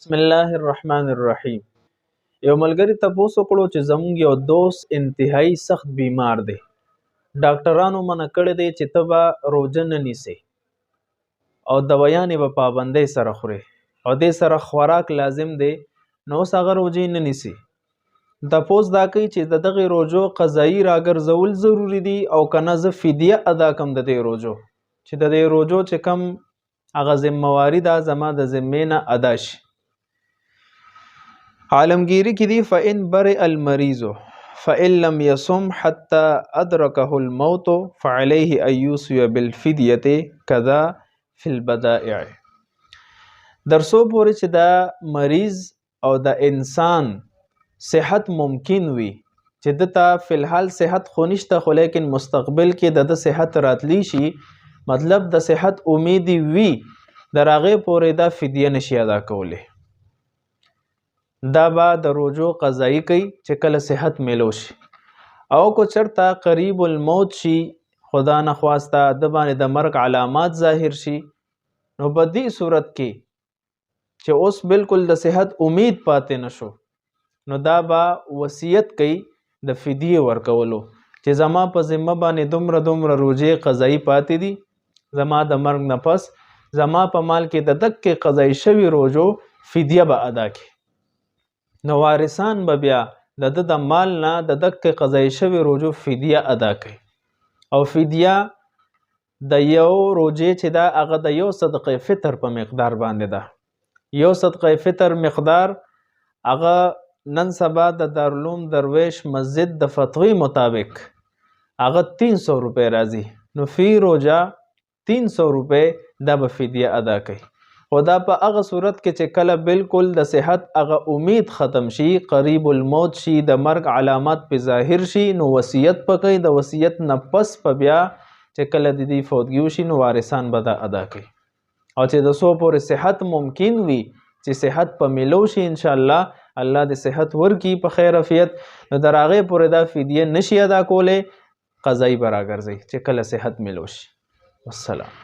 بسم الله الرحمن الرحیم. یو ملګری تاسو کړو چې زموږ یو دوست انتهایی سخت بیمار دی. ډاکټرانو منع کړی دی چې ته به روزه نه نیسې او دوايانې به پابندۍ سره خورې او دې سره خوراک لازم دی، نو اوس هغه روزې نه نیسي. تپوس دا کوي چې د دغې روزو قضایي راګرځول ضروري دي او که نه زه فدیه ادا کړم د دې روزو، چې د دې روزو چې کم هغه ذمهواري ده زما د ذمې نه ادا شي. عالمگیری کی دی فإن برئ المریض فإن لم يصم حتى أدركه الموت فعليه أن يوصي بالفدية كذا في البدائع. درسو پورې چې دا مریض او د انسان صحت ممکن وي چې دته فی الحال صحت خو نشته خو لیکن مستقبل کې د صحت راتلی شي، مطلب د صحت امیدی وي، در هغې پورې دا فدیه نشي ادا کولی. دا به د روزو قضایی کوي چې کله صحت میلو شي، او کو چرته قریب الموت شي، خدا نخواسته د باندې د مرګ علامات ظاهر شي، نو په دې صورت کې چې اوس بالکل د صحت امید پاتې نشو، نو دا به وصیت کوي د فدیه ورکولو چې زما په ذمه باندې دومره روزې قضایی پاتې دي، زما د مرګ نه پس زما په مال کې د دکې قضایی شوي روزو فدیه به ادا کړي. نو وارثان به بیا د مال نه د دکې قضایي شوي روزو فدیه ادا کوي، او فدیه د یو روزې چې دا هغه د یو صدقه فطر په مقدار باندې ده. یو صدقه فطر مقدار هغه نن سبا د دارالعلوم درویش مسجد د فتوی مطابق هغه 300 روپے راځي، نو فی روزه 300 روپے دا به فدیه ادا کوي. خو دا په هغه صورت کې چې کله بالکل د صحت هغه امید ختم شي، قریب الموت شي، د مرګ علامات په ظاهر شي، نو وصیت پکې د وصیت نه پس په بیا چې کله د دې فوتګي وشي نو وارثان به دا ادا کوي. او چې د سو پورې صحت ممکن وي چې صحت په میلو شي ان شاء الله د صحت ورکی په خیر عافیت، نو در هغې پورې دا فدیه نشي ادا کولی، قضایي به راګرځي چې کله صحت میلو شي. والسلام.